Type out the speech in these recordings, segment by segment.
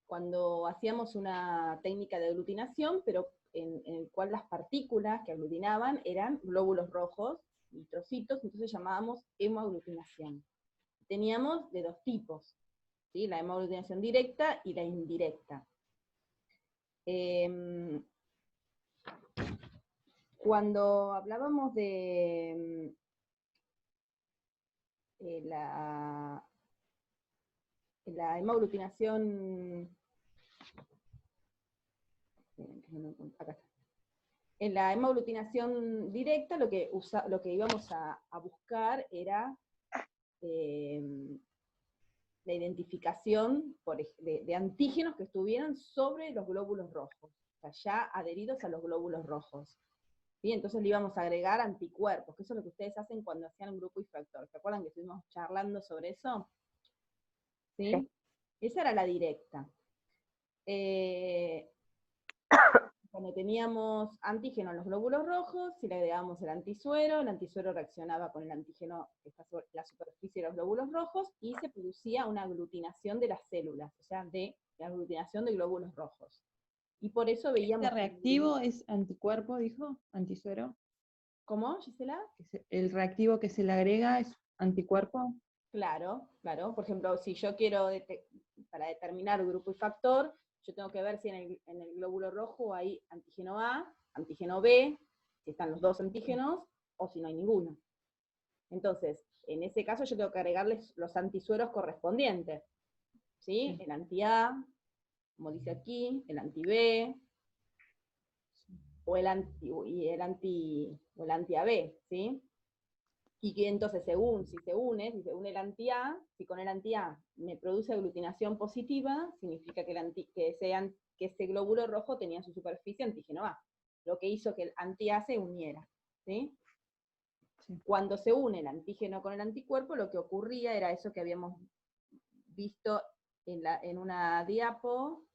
cuando hacíamos una técnica de aglutinación, pero en el cual las partículas que aglutinaban eran glóbulos rojos y trocitos, entonces llamábamos hemoaglutinación. Teníamos de dos tipos, ¿sí? La hemoaglutinación directa y la indirecta. Cuando hablábamos de la hemoaglutinación, acá está. En la hemoaglutinación directa lo que íbamos a buscar era la identificación de antígenos que estuvieran sobre los glóbulos rojos, o sea, ya adheridos a los glóbulos rojos. ¿Sí? Entonces le íbamos a agregar anticuerpos, que eso es lo que ustedes hacen cuando hacían un grupo y factor. ¿Se acuerdan que estuvimos charlando sobre eso? ¿Sí? Sí. Esa era la directa. Cuando teníamos antígeno en los glóbulos rojos, si le agregábamos el antisuero reaccionaba con el antígeno que está sobre la superficie de los glóbulos rojos, y se producía una aglutinación de las células, o sea, de la aglutinación de glóbulos rojos. Y por eso veíamos... ¿Este reactivo es anticuerpo, dijo? ¿Antisuero? ¿Cómo, Gisela? ¿El reactivo que se le agrega es anticuerpo? Claro, claro. Por ejemplo, si yo quiero, para determinar grupo y factor, yo tengo que ver si en el glóbulo rojo hay antígeno A, antígeno B, si están los dos antígenos, o si no hay ninguno. Entonces, en ese caso yo tengo que agregarles los antisueros correspondientes. ¿Sí? El anti-A, como dice aquí, el anti-B, o el anti-AB, ¿sí? Y que entonces si se une el anti-A, si con el anti-A me produce aglutinación positiva, significa que ese glóbulo rojo tenía en su superficie antígeno A, lo que hizo que el anti-A se uniera, ¿sí? Sí. Cuando se une el antígeno con el anticuerpo, lo que ocurría era eso que habíamos visto en una diapo,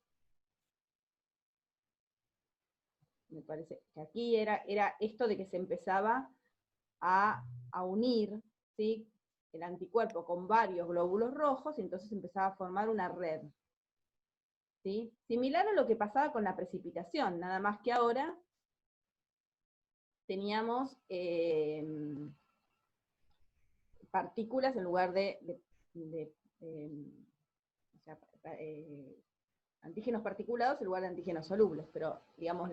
me parece que aquí era esto de que se empezaba a unir, ¿sí?, el anticuerpo con varios glóbulos rojos, y entonces empezaba a formar una red. ¿Sí? Similar a lo que pasaba con la precipitación, nada más que ahora teníamos partículas en lugar de antígenos particulados en lugar de antígenos solubles, pero digamos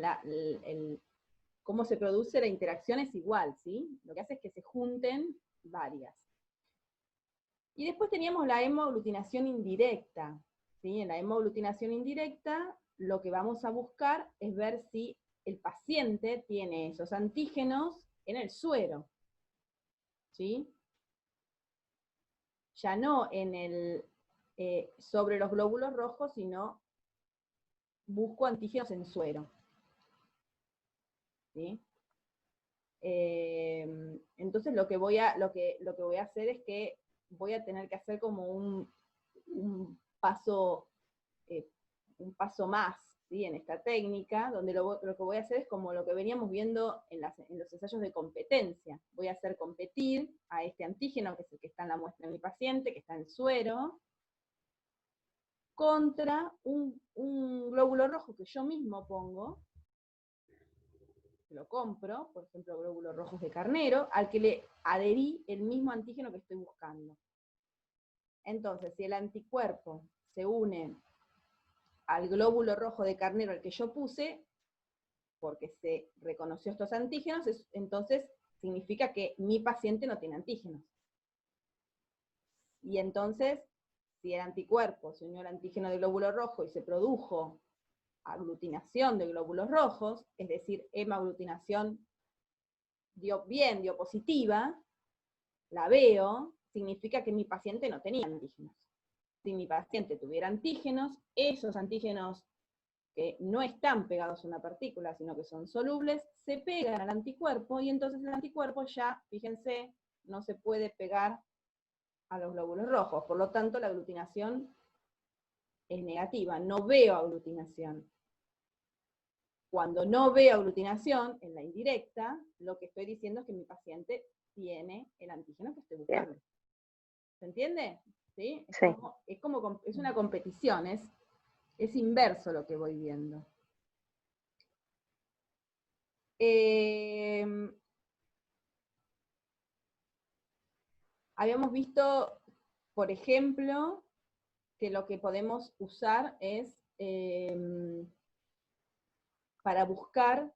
cómo se produce la interacción es igual, ¿sí? Lo que hace es que se junten varias. Y después teníamos la hemoaglutinación indirecta, ¿sí? En la hemoaglutinación indirecta lo que vamos a buscar es ver si el paciente tiene esos antígenos en el suero, ¿sí? Ya no sobre los glóbulos rojos, sino busco antígenos en suero, ¿sí? Entonces lo que voy a hacer es que voy a tener que hacer como un paso más, ¿sí?, en esta técnica, donde lo que voy a hacer es como lo que veníamos viendo en los ensayos de competencia. Voy a hacer competir a este antígeno, que es el que está en la muestra de mi paciente, que está en suero, contra un glóbulo rojo que yo mismo pongo, lo compro, por ejemplo, glóbulos rojos de carnero, al que le adherí el mismo antígeno que estoy buscando. Entonces, si el anticuerpo se une al glóbulo rojo de carnero al que yo puse, porque se reconoció estos antígenos, entonces significa que mi paciente no tiene antígenos. Y entonces, si el anticuerpo se unió al antígeno de glóbulo rojo y se produjo aglutinación de glóbulos rojos, es decir, hemaglutinación dio positiva, la veo, significa que mi paciente no tenía antígenos. Si mi paciente tuviera antígenos, esos antígenos que no están pegados a una partícula, sino que son solubles, se pegan al anticuerpo, y entonces el anticuerpo ya, fíjense, no se puede pegar a los glóbulos rojos, por lo tanto la aglutinación es negativa, no veo aglutinación. Cuando no veo aglutinación, en la indirecta, lo que estoy diciendo es que mi paciente tiene el antígeno que estoy buscando. ¿Se entiende? ¿Sí? Es una competición, Es inverso lo que voy viendo. Habíamos visto, por ejemplo, que lo que podemos usar es para buscar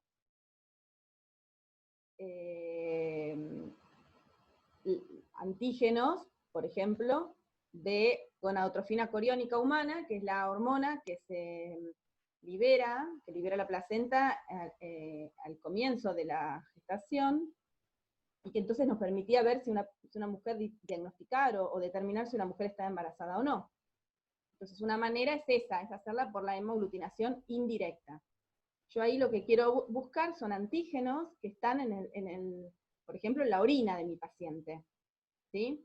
antígenos, por ejemplo, de gonadotrofina coriónica humana, que es la hormona que se libera, que libera la placenta al comienzo de la gestación, y que entonces nos permitía ver si una mujer diagnosticar o determinar si una mujer está embarazada o no. Entonces una manera es esa, es hacerla por la hemoaglutinación indirecta. Yo ahí lo que quiero buscar son antígenos que están por ejemplo, en la orina de mi paciente, ¿sí?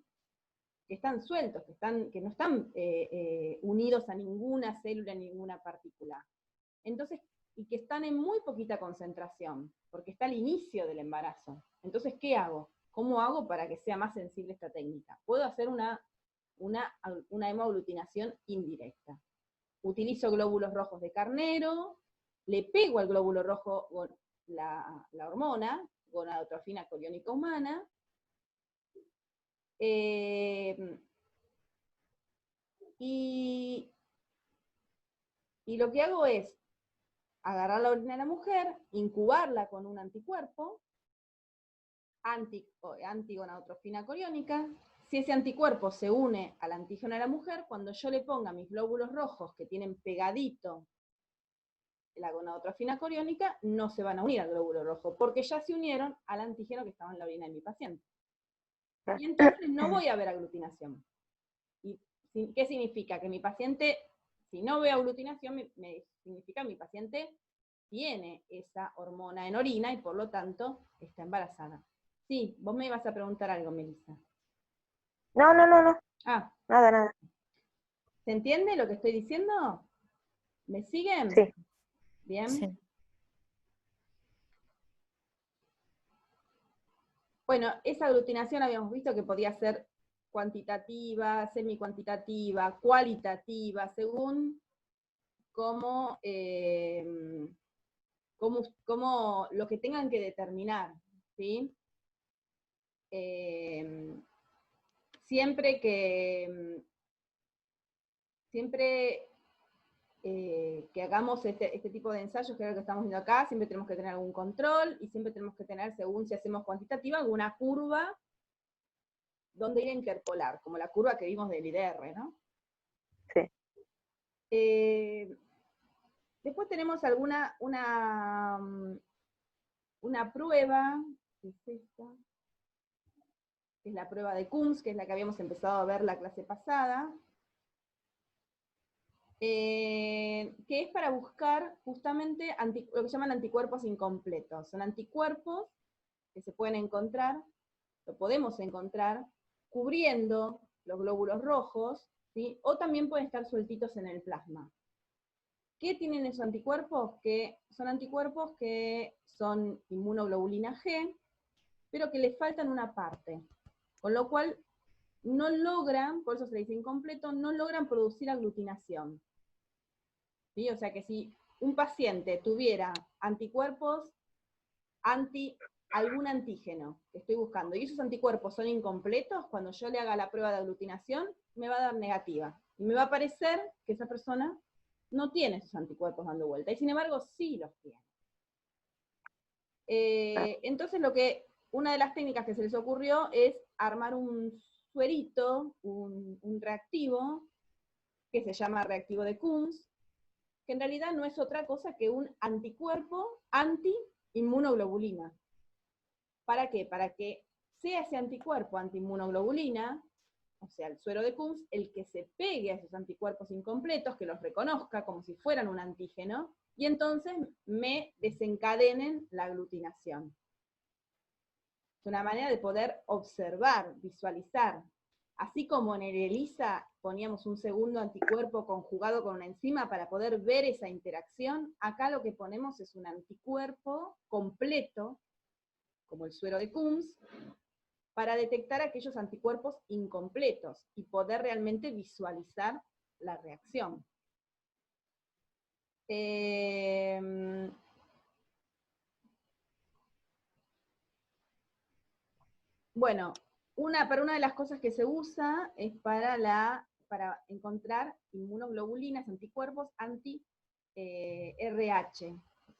Que están sueltos, que no están unidos a ninguna célula, ninguna partícula. Entonces, y que están en muy poquita concentración, porque está al inicio del embarazo. Entonces, ¿qué hago? ¿Cómo hago para que sea más sensible esta técnica? Puedo hacer una hemoaglutinación indirecta. Utilizo glóbulos rojos de carnero, le pego al glóbulo rojo la hormona, gonadotrofina coriónica humana, y lo que hago es agarrar la orina de la mujer, incubarla con un anticuerpo, antigonadotrofina coriónica. Si ese anticuerpo se une al antígeno de la mujer, cuando yo le ponga mis glóbulos rojos que tienen pegadito la gonadotrofina coriónica, no se van a unir al glóbulo rojo, porque ya se unieron al antígeno que estaba en la orina de mi paciente. Y entonces no voy a ver aglutinación. ¿Y qué significa? Que mi paciente, si no ve aglutinación, significa que mi paciente tiene esa hormona en orina y por lo tanto está embarazada. Sí, vos me ibas a preguntar algo, Melissa. No. Ah. Nada. ¿Se entiende lo que estoy diciendo? ¿Me siguen? Sí. Bien. Sí. Bueno, esa aglutinación habíamos visto que podía ser cuantitativa, semicuantitativa, cualitativa, según cómo lo que tengan que determinar, ¿sí? Siempre que hagamos este tipo de ensayos, que es lo que estamos viendo acá, siempre tenemos que tener algún control, y siempre tenemos que tener, según si hacemos cuantitativa, alguna curva donde ir a interpolar, como la curva que vimos del IDR, ¿no? Sí. Después tenemos una prueba, que es esta, que es la prueba de Coombs, que es la que habíamos empezado a ver la clase pasada, que es para buscar justamente lo que llaman anticuerpos incompletos. Son anticuerpos que se pueden encontrar, lo podemos encontrar, cubriendo los glóbulos rojos, ¿sí? O también pueden estar sueltitos en el plasma. ¿Qué tienen esos anticuerpos? Que son anticuerpos que son inmunoglobulina G, pero que les faltan una parte, con lo cual no logran, por eso se le dice incompleto, no logran producir aglutinación. ¿Sí? O sea que si un paciente tuviera anticuerpos anti algún antígeno que estoy buscando, y esos anticuerpos son incompletos, cuando yo le haga la prueba de aglutinación, me va a dar negativa. Y me va a parecer que esa persona no tiene esos anticuerpos dando vuelta, y sin embargo sí los tiene. Entonces una de las técnicas que se les ocurrió es armar un suerito, un reactivo, que se llama reactivo de Coombs, que en realidad no es otra cosa que un anticuerpo anti-inmunoglobulina. ¿Para qué? Para que sea ese anticuerpo anti-inmunoglobulina, o sea, el suero de Coombs, el que se pegue a esos anticuerpos incompletos, que los reconozca como si fueran un antígeno, y entonces me desencadenen la aglutinación. Es una manera de poder observar, visualizar. Así como en el ELISA poníamos un segundo anticuerpo conjugado con una enzima para poder ver esa interacción, acá lo que ponemos es un anticuerpo completo, como el suero de Coombs, para detectar aquellos anticuerpos incompletos y poder realmente visualizar la reacción. Bueno, una de las cosas que se usa es para encontrar inmunoglobulinas, anticuerpos anti-RH,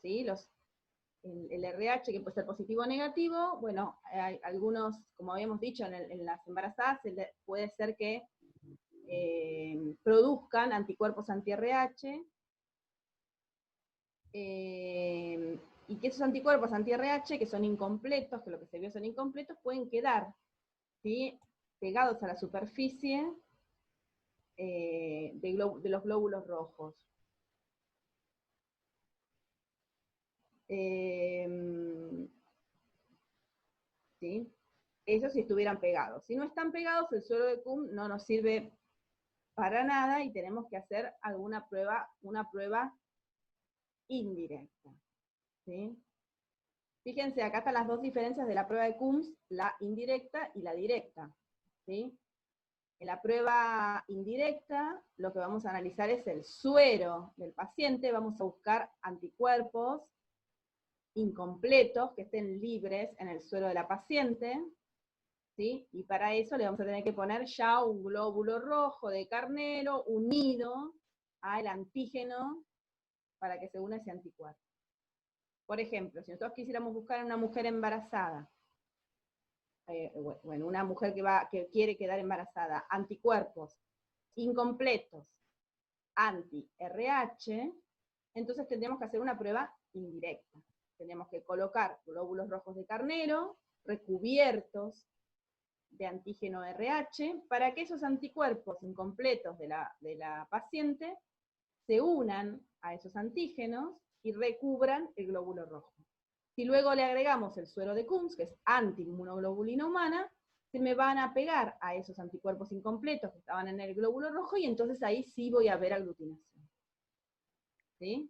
¿sí? El RH que puede ser positivo o negativo, bueno, hay algunos, como habíamos dicho en las embarazadas, puede ser que produzcan anticuerpos anti-RH, y que esos anticuerpos anti-RH, que son incompletos, que lo que se vio son incompletos, pueden quedar, ¿sí?, pegados a la superficie de los glóbulos rojos. ¿Sí? Eso si estuvieran pegados. Si no están pegados, el suero de Kuhn no nos sirve para nada y tenemos que hacer una prueba indirecta. ¿Sí? Fíjense, acá están las dos diferencias de la prueba de Coombs, la indirecta y la directa. ¿Sí? En la prueba indirecta, lo que vamos a analizar es el suero del paciente, vamos a buscar anticuerpos incompletos que estén libres en el suero de la paciente, ¿sí? Y para eso le vamos a tener que poner ya un glóbulo rojo de carnero unido al antígeno para que se una ese anticuerpo. Por ejemplo, si nosotros quisiéramos buscar en una mujer embarazada, bueno, una mujer que quiere quedar embarazada, anticuerpos incompletos anti-RH, entonces tendríamos que hacer una prueba indirecta. Tenemos que colocar glóbulos rojos de carnero recubiertos de antígeno RH para que esos anticuerpos incompletos de la paciente se unan a esos antígenos y recubran el glóbulo rojo. Si luego le agregamos el suero de Coombs, que es anti-inmunoglobulina humana, se me van a pegar a esos anticuerpos incompletos que estaban en el glóbulo rojo, y entonces ahí sí voy a ver aglutinación. ¿Sí?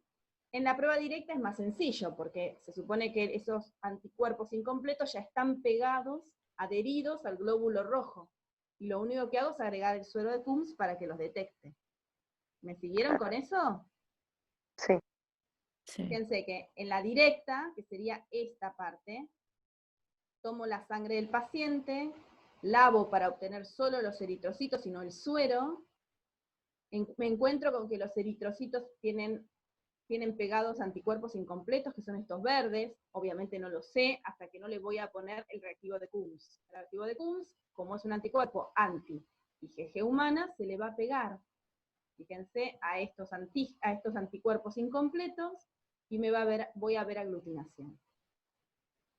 En la prueba directa es más sencillo, porque se supone que esos anticuerpos incompletos ya están pegados, adheridos al glóbulo rojo, y lo único que hago es agregar el suero de Coombs para que los detecte. ¿Me siguieron con eso? Sí. Sí. Fíjense que en la directa, que sería esta parte, tomo la sangre del paciente, lavo para obtener solo los eritrocitos y no el suero, me encuentro con que los eritrocitos tienen pegados anticuerpos incompletos, que son estos verdes, obviamente no lo sé, hasta que no le voy a poner el reactivo de Coombs. El reactivo de Coombs, como es un anticuerpo anti-IgG humana, se le va a pegar, fíjense, a estos anticuerpos incompletos, y voy a ver aglutinación.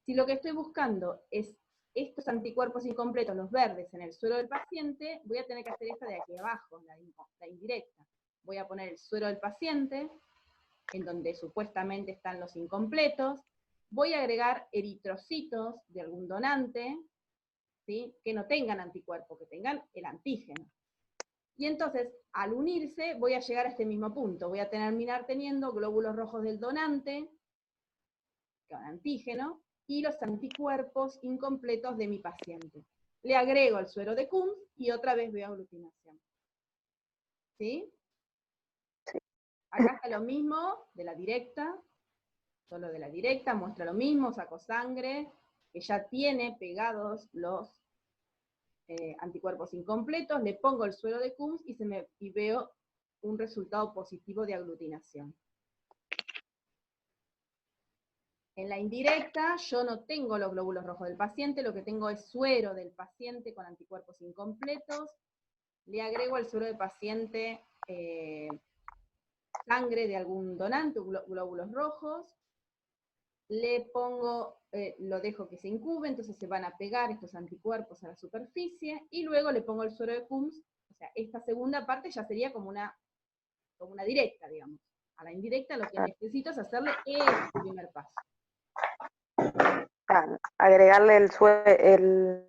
Si lo que estoy buscando es estos anticuerpos incompletos, los verdes, en el suero del paciente, voy a tener que hacer esta de aquí abajo, la indirecta. Voy a poner el suero del paciente, en donde supuestamente están los incompletos, voy a agregar eritrocitos de algún donante, ¿sí?, que no tengan anticuerpo, que tengan el antígeno. Y entonces, al unirse, voy a llegar a este mismo punto. Voy a terminar teniendo glóbulos rojos del donante, con antígeno, y los anticuerpos incompletos de mi paciente. Le agrego el suero de Coombs y otra vez veo aglutinación. ¿Sí? Sí. Acá está lo mismo de la directa, solo de la directa, muestra lo mismo, saco sangre, que ya tiene pegados los anticuerpos incompletos, le pongo el suero de Coombs y veo un resultado positivo de aglutinación. En la indirecta, yo no tengo los glóbulos rojos del paciente, lo que tengo es suero del paciente con anticuerpos incompletos, le agrego al suero del paciente sangre de algún donante, glóbulos rojos, le pongo, lo dejo que se incube, entonces se van a pegar estos anticuerpos a la superficie, y luego le pongo el suero de Coombs. O sea, esta segunda parte ya sería como una directa, digamos. A la indirecta lo que necesito es hacerle el primer paso. Agregarle el suero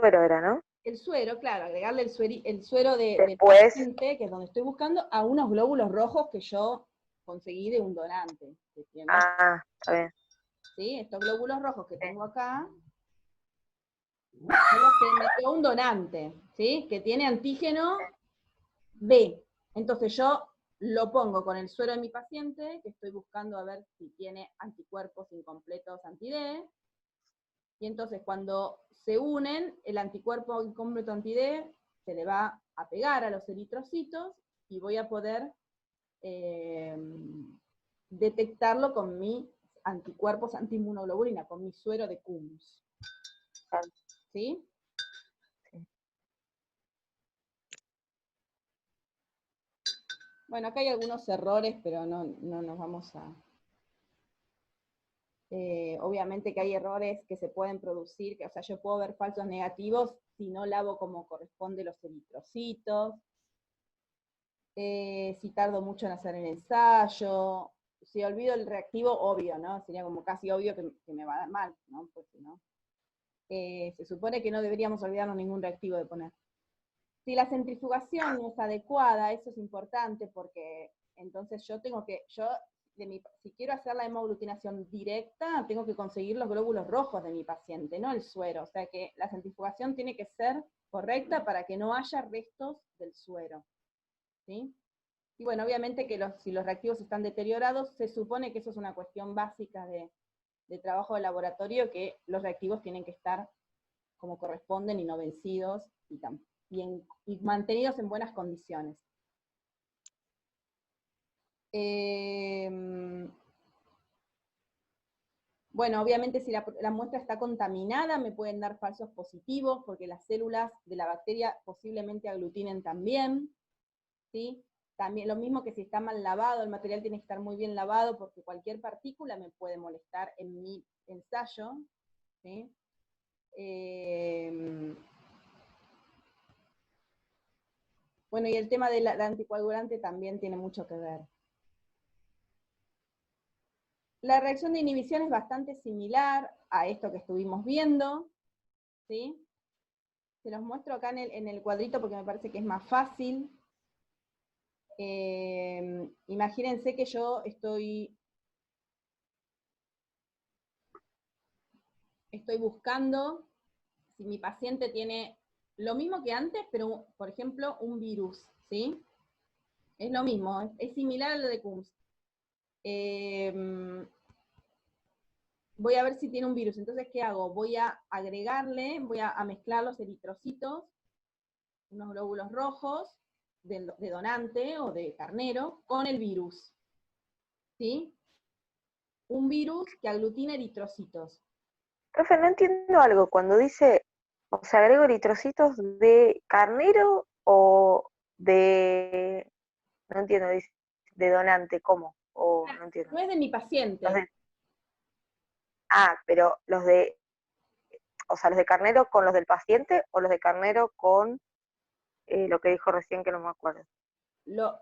era, ¿no? El suero, claro, agregarle el suero del Después, paciente, que es donde estoy buscando, a unos glóbulos rojos que yo conseguí de un donante. está bien. ¿Sí? Estos glóbulos rojos que tengo acá, son los que me dio un donante, ¿sí?, que tiene antígeno B. Entonces yo lo pongo con el suero de mi paciente, que estoy buscando a ver si tiene anticuerpos incompletos anti-D, y entonces cuando se unen, el anticuerpo incompleto anti-D se le va a pegar a los eritrocitos, y voy a poder detectarlo con mis anticuerpos antiinmunoglobulina, con mi suero de Coombs. ¿Sí? Sí. Bueno, acá hay algunos errores, pero no nos vamos a... obviamente que hay errores que se pueden producir, que, o sea, yo puedo ver falsos negativos si no lavo como corresponde los eritrocitos, si tardo mucho en hacer el ensayo, si olvido el reactivo, obvio, ¿no? Sería como casi obvio que me va a dar mal, ¿no? Pues si no. Se supone que no deberíamos olvidarnos ningún reactivo de poner. Si la centrifugación no es adecuada, eso es importante porque entonces yo tengo que, si quiero hacer la hemoaglutinación directa, tengo que conseguir los glóbulos rojos de mi paciente, no el suero. O sea que la centrifugación tiene que ser correcta para que no haya restos del suero. ¿Sí? Y bueno, obviamente que si los reactivos están deteriorados, se supone que eso es una cuestión básica de trabajo de laboratorio, que los reactivos tienen que estar como corresponden y no vencidos y mantenidos en buenas condiciones. Bueno, obviamente si la muestra está contaminada me pueden dar falsos positivos porque las células de la bacteria posiblemente aglutinen también, ¿sí? También lo mismo que si está mal lavado, el material tiene que estar muy bien lavado porque cualquier partícula me puede molestar en mi ensayo, ¿sí? Bueno, y el tema del anticoagulante también tiene mucho que ver. La reacción de inhibición es bastante similar a esto que estuvimos viendo, ¿sí? Se los muestro acá en el cuadrito porque me parece que es más fácil. Imagínense que yo estoy buscando si mi paciente tiene lo mismo que antes, pero, por ejemplo, un virus, ¿sí? Es lo mismo, es similar a lo de Coombs. Voy a ver si tiene un virus. Entonces, ¿qué hago? Voy a agregarle, voy a mezclar los eritrocitos, unos glóbulos rojos de donante o de carnero, con el virus. ¿Sí? Un virus que aglutina eritrocitos. Profe, no entiendo algo. Cuando dice, o sea, agrego eritrocitos de carnero o de, no entiendo, dice, de donante, ¿cómo? O no entiendo. No es de mi paciente. Pero los de, o sea, los de carnero con los del paciente o los de carnero con lo que dijo recién que no me acuerdo.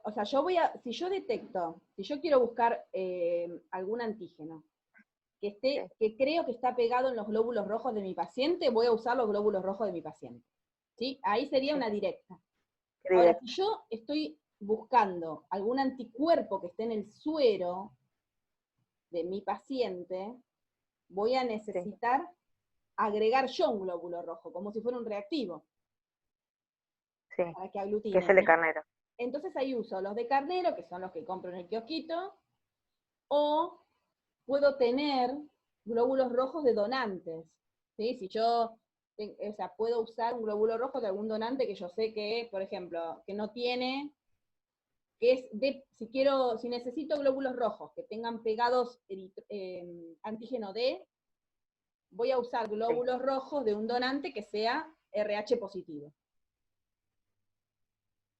O sea, si yo detecto, si yo quiero buscar algún antígeno que creo que está pegado en los glóbulos rojos de mi paciente, voy a usar los glóbulos rojos de mi paciente. ¿Sí? Ahí sería una directa. Ahora, si yo estoy buscando algún anticuerpo que esté en el suero de mi paciente, voy a necesitar agregar yo un glóbulo rojo, como si fuera un reactivo. Sí, para que aglutine. Que es el de carnero. Entonces ahí uso los de carnero, que son los que compro en el kiosquito, o puedo tener glóbulos rojos de donantes. ¿Sí? Si yo, o sea, puedo usar un glóbulo rojo de algún donante que yo sé que, por ejemplo, que no tiene, que es si necesito glóbulos rojos que tengan pegados antígeno D, voy a usar glóbulos rojos de un donante que sea RH positivo.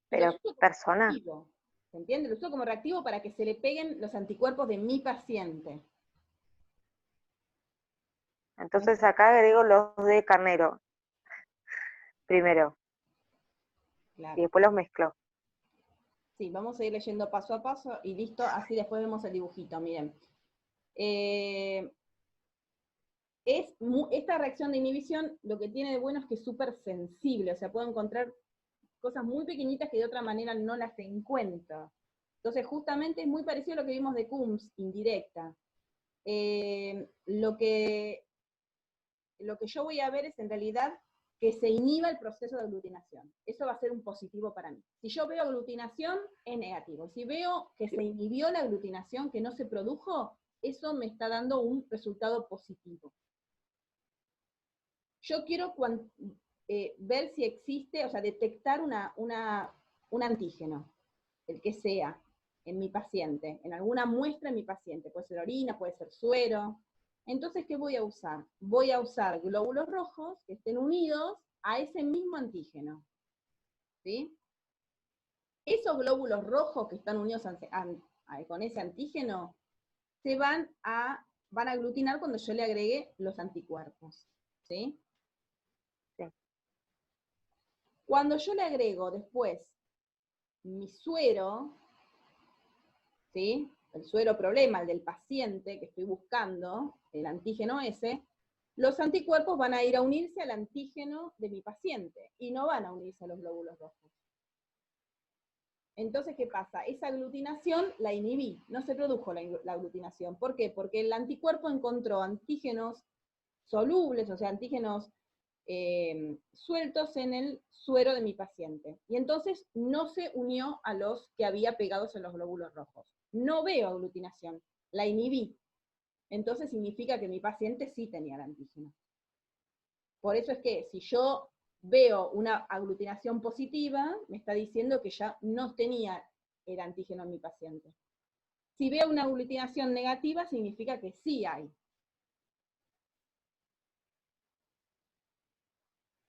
Pero persona. ¿Se entiende? Lo uso como reactivo para que se le peguen los anticuerpos de mi paciente. Entonces acá agrego los de carnero primero. Claro. Y después los mezclo. Sí, vamos a ir leyendo paso a paso y listo, así después vemos el dibujito, miren. Esta reacción de inhibición lo que tiene de bueno es que es súper sensible, o sea, puedo encontrar cosas muy pequeñitas que de otra manera no las encuentro. Entonces, justamente es muy parecido a lo que vimos de Coombs, indirecta. Lo que yo voy a ver es en realidad que se inhiba el proceso de aglutinación. Eso va a ser un positivo para mí. Si yo veo aglutinación, es negativo. Si veo que se inhibió la aglutinación, que no se produjo, eso me está dando un resultado positivo. Yo quiero ver si existe, o sea, detectar un antígeno, el que sea, en mi paciente, en alguna muestra en mi paciente. Puede ser orina, puede ser suero. Entonces, ¿qué voy a usar? Voy a usar glóbulos rojos que estén unidos a ese mismo antígeno. ¿Sí? Esos glóbulos rojos que están unidos con ese antígeno se van a aglutinar cuando yo le agregue los anticuerpos. ¿Sí? Sí. Cuando yo le agrego después mi suero, ¿sí? El suero problema, el del paciente que estoy buscando, el antígeno ese, los anticuerpos van a ir a unirse al antígeno de mi paciente y no van a unirse a los glóbulos rojos. Entonces, ¿qué pasa? Esa aglutinación la inhibí, no se produjo la aglutinación. ¿Por qué? Porque el anticuerpo encontró antígenos solubles, o sea, antígenos sueltos en el suero de mi paciente. Y entonces no se unió a los que había pegados en los glóbulos rojos. No veo aglutinación, la inhibí. Entonces significa que mi paciente sí tenía el antígeno. Por eso es que si yo veo una aglutinación positiva, me está diciendo que ya no tenía el antígeno en mi paciente. Si veo una aglutinación negativa, significa que sí hay.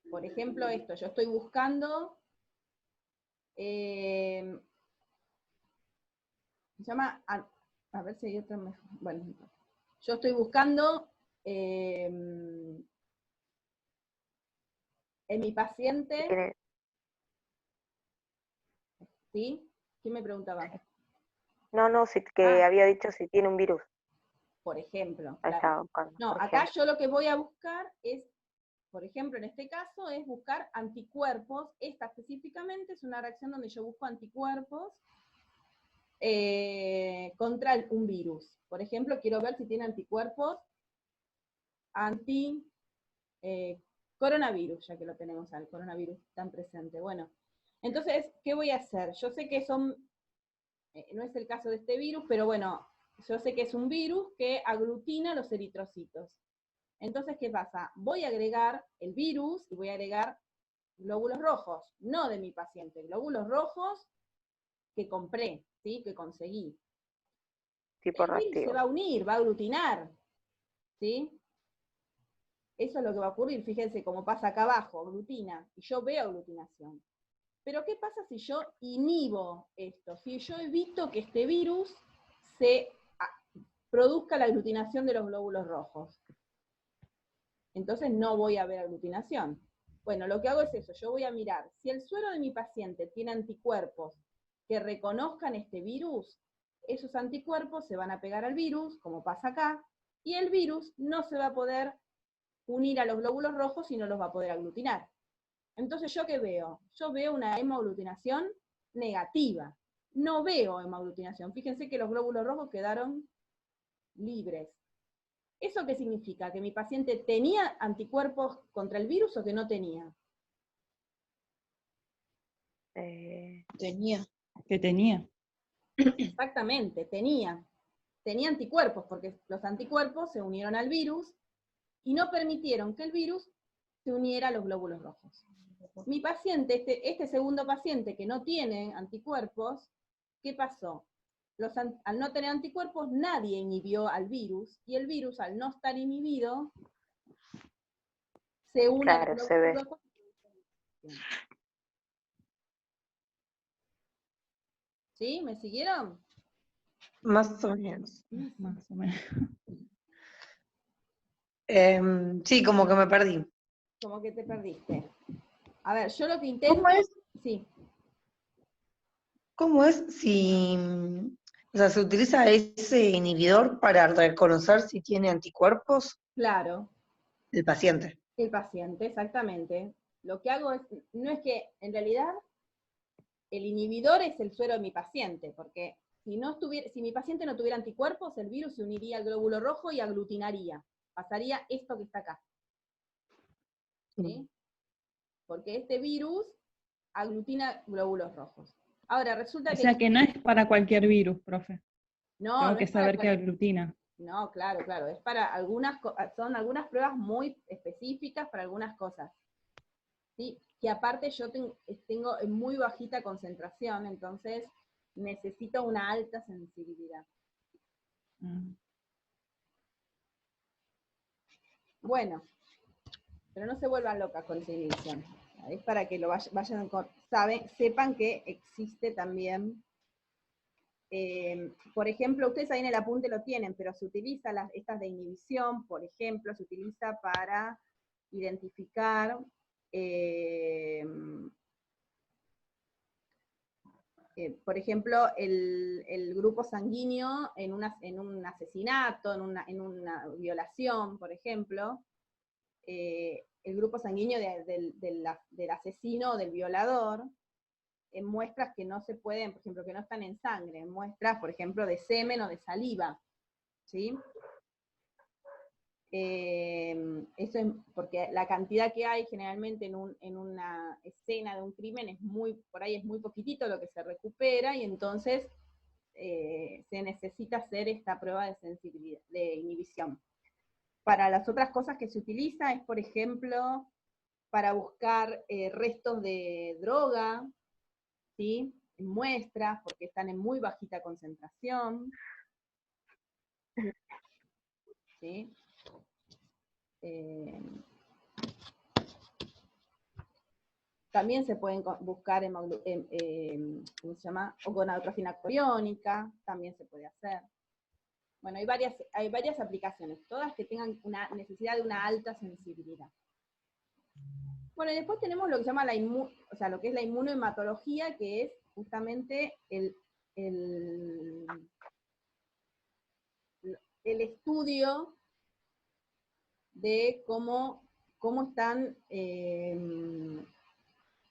Por ejemplo, esto, yo estoy buscando, se llama, a ver si hay otra mejor. Bueno, yo estoy buscando en mi paciente, ¿sí? ¿Quién me preguntaba? No, que había dicho si tiene un virus. Por ejemplo. Ahí Claro. estaba buscando. No, acá yo lo que voy a buscar es, por ejemplo, en este caso, es buscar anticuerpos. Esta específicamente es una reacción donde yo busco anticuerpos contra un virus. Por ejemplo, quiero ver si tiene anticuerpos coronavirus, ya que lo tenemos al coronavirus tan presente. Bueno, entonces, ¿qué voy a hacer? Yo sé que no es el caso de este virus, pero bueno, yo sé que es un virus que aglutina los eritrocitos. Entonces, ¿qué pasa? Voy a agregar el virus y voy a agregar glóbulos rojos, no de mi paciente, glóbulos rojos que compré, ¿sí? Que conseguí. Tipo El virus reactivo. se va a unir, va a aglutinar, ¿sí? Eso es lo que va a ocurrir, fíjense cómo pasa acá abajo, aglutina, y yo veo aglutinación. Pero ¿qué pasa si yo inhibo esto? Si yo evito que este virus produzca la aglutinación de los glóbulos rojos. Entonces no voy a ver aglutinación. Bueno, lo que hago es eso, yo voy a mirar, si el suero de mi paciente tiene anticuerpos que reconozcan este virus, esos anticuerpos se van a pegar al virus, como pasa acá, y el virus no se va a poder unir a los glóbulos rojos y no los va a poder aglutinar. Entonces, ¿yo qué veo? Yo veo una hemoaglutinación negativa. No veo hemoaglutinación. Fíjense que los glóbulos rojos quedaron libres. ¿Eso qué significa? ¿Que mi paciente tenía anticuerpos contra el virus o que no tenía? Tenía. Que tenía. Exactamente, tenía. Tenía anticuerpos, porque los anticuerpos se unieron al virus y no permitieron que el virus se uniera a los glóbulos rojos. Mi paciente, este segundo paciente que no tiene anticuerpos, ¿qué pasó? Al no tener anticuerpos, nadie inhibió al virus, y el virus, al no estar inhibido, se une a los glóbulos rojos. ¿Sí? ¿Me siguieron? Más o menos. Más o menos. Sí, como que me perdí. Como que te perdiste. A ver, yo lo que intento... ¿Cómo es? Sí. ¿Cómo es si, o sea, se utiliza ese inhibidor para reconocer si tiene anticuerpos Claro, el paciente? el paciente, exactamente. Lo que hago es, no es que, en realidad, el inhibidor es el suero de mi paciente, porque si mi paciente no tuviera anticuerpos, el virus se uniría al glóbulo rojo y aglutinaría. Pasaría esto que está acá. ¿Sí? porque este virus aglutina glóbulos rojos. Ahora, resulta O sea que no es para cualquier virus, profe. no, Tengo no que es para saber que aglutina. No, claro, claro, es para son algunas pruebas muy específicas para algunas cosas. ¿Sí? Que aparte yo tengo muy bajita concentración, entonces necesito una alta sensibilidad. Bueno, pero no se vuelvan locas con esa inhibición. Es para que lo vayan sepan que existe también, por ejemplo, ustedes ahí en el apunte lo tienen, pero se utiliza estas de inhibición, por ejemplo, se utiliza para identificar por ejemplo, el grupo sanguíneo en un asesinato, en una violación, por ejemplo, el grupo sanguíneo del asesino o del violador, en muestras que no se pueden, por ejemplo, que no están en sangre, en muestras, por ejemplo, de semen o de saliva, ¿sí? Eso es porque la cantidad que hay generalmente en una escena de un crimen por ahí es muy poquitito lo que se recupera, y entonces se necesita hacer esta prueba de sensibilidad, de inhibición. Para las otras cosas que se utiliza es, por ejemplo, para buscar restos de droga, ¿sí? En muestras, porque están en muy bajita concentración, ¿sí? También se pueden buscar ¿cómo se llama? Gonadotrofina coriónica, también se puede hacer. Bueno, hay varias aplicaciones, todas que tengan una necesidad de una alta sensibilidad. Bueno, y después tenemos lo que se llama lo que es la inmunohematología, que es justamente el estudio de cómo están,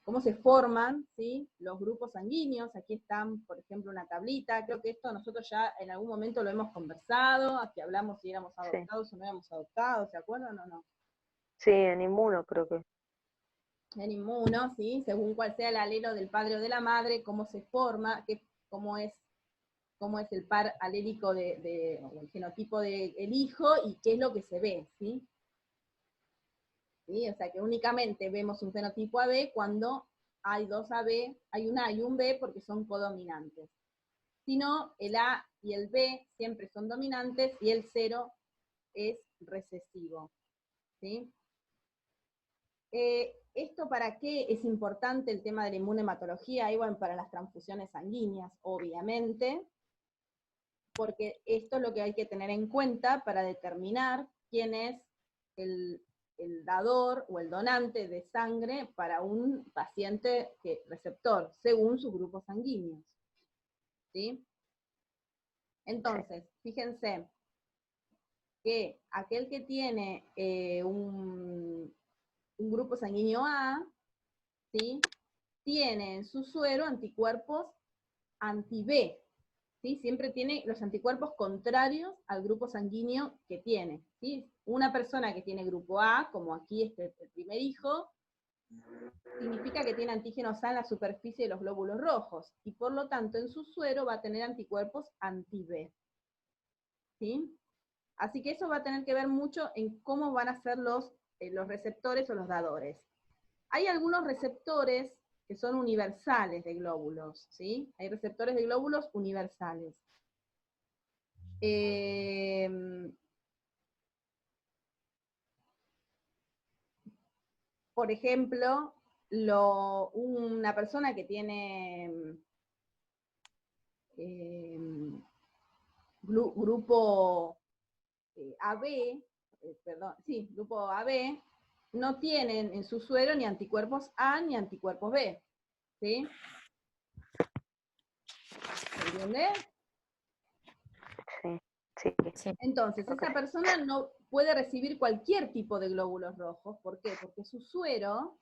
cómo se forman, ¿sí? Los grupos sanguíneos. Aquí están, por ejemplo, una tablita. Creo que esto nosotros ya en algún momento lo hemos conversado, aquí hablamos si éramos adoptados o no éramos adoptados, ¿se acuerdan o no? Sí, en inmuno creo que. En inmuno, ¿sí? Según cuál sea el alelo del padre o de la madre, cómo se forma, cómo es el par alélico o el genotipo del hijo y qué es lo que se ve, ¿sí? ¿Sí? O sea que únicamente vemos un fenotipo AB cuando hay dos AB, hay un A y un B porque son codominantes. Si no, el A y el B siempre son dominantes y el 0 es recesivo. ¿Sí? ¿Esto para qué es importante el tema de la inmunohematología? Y bueno, para las transfusiones sanguíneas, obviamente, porque esto es lo que hay que tener en cuenta para determinar quién es el dador o el donante de sangre para un paciente receptor, según sus grupos sanguíneos. ¿Sí? Entonces, fíjense que aquel que tiene un grupo sanguíneo A, ¿sí? Tiene en su suero anticuerpos anti-B, ¿sí? Siempre tiene los anticuerpos contrarios al grupo sanguíneo que tiene, ¿sí? Una persona que tiene grupo A, como aquí el primer hijo, significa que tiene antígenos A en la superficie de los glóbulos rojos, y por lo tanto en su suero va a tener anticuerpos anti-B, ¿sí? Así que eso va a tener que ver mucho en cómo van a ser los receptores o los dadores. Hay algunos receptores que son universales de glóbulos, ¿sí? Hay receptores de glóbulos universales. Por ejemplo, una persona que tiene grupo AB, grupo AB, no tienen en su suero ni anticuerpos A ni anticuerpos B, ¿sí? ¿Se entiende? Sí. Entonces, esa persona no puede recibir cualquier tipo de glóbulos rojos. ¿Por qué? Porque su suero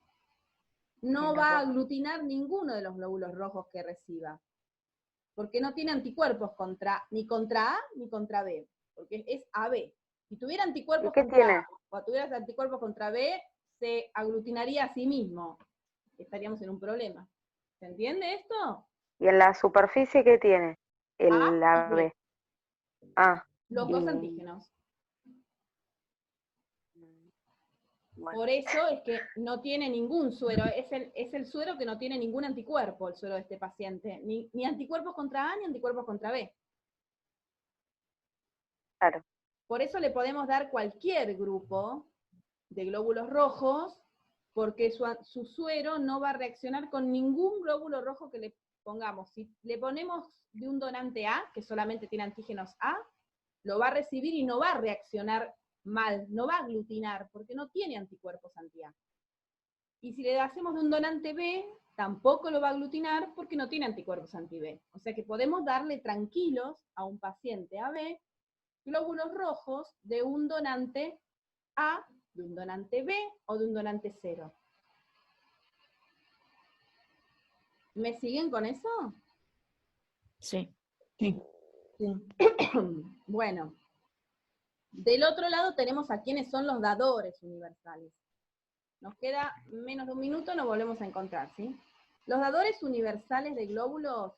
no va a aglutinar ninguno de los glóbulos rojos que reciba. Porque no tiene anticuerpos ni contra A ni contra B. Porque es AB. Si tuviera anticuerpos contra A o tuviera anticuerpos contra B, se aglutinaría a sí mismo. Estaríamos en un problema. ¿Se entiende esto? ¿Y en la superficie qué tiene? A El y B. AB. Ah, Los y- dos antígenos. bueno, Por eso es que no tiene ningún suero, es el suero que no tiene ningún anticuerpo, el suero de este paciente, ni anticuerpos contra A ni anticuerpos contra B. claro. Por eso le podemos dar cualquier grupo de glóbulos rojos, porque su suero no va a reaccionar con ningún glóbulo rojo que le pongamos. Si le ponemos de un donante A, que solamente tiene antígenos A, lo va a recibir y no va a reaccionar mal, no va a aglutinar, porque no tiene anticuerpos anti-A. Y si le hacemos de un donante B, tampoco lo va a aglutinar porque no tiene anticuerpos anti-B. O sea que podemos darle tranquilos a un paciente AB glóbulos rojos de un donante A, de un donante B o de un donante 0. ¿Me siguen con eso? Sí. Sí. Bueno, del otro lado tenemos a quienes son los dadores universales. Nos queda menos de un minuto, nos volvemos a encontrar, ¿sí? Los dadores universales de glóbulos,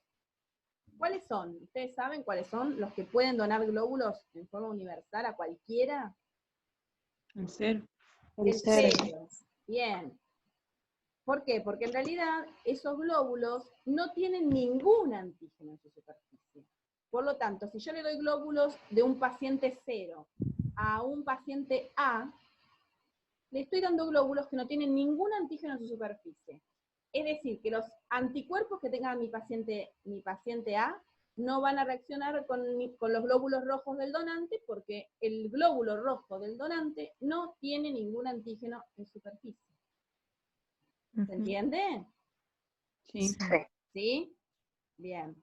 ¿cuáles son? ¿Ustedes saben cuáles son los que pueden donar glóbulos en forma universal a cualquiera? El 0. El El cero. 0. Bien. ¿Por qué? Porque en realidad esos glóbulos no tienen ningún antígeno en su superficie. Por lo tanto, si yo le doy glóbulos de un paciente 0 a un paciente A, le estoy dando glóbulos que no tienen ningún antígeno en su superficie. Es decir, que los anticuerpos que tenga mi paciente A no van a reaccionar con los glóbulos rojos del donante, porque el glóbulo rojo del donante no tiene ningún antígeno en superficie. ¿Se entiende? Sí. Sí. ¿Sí? Bien.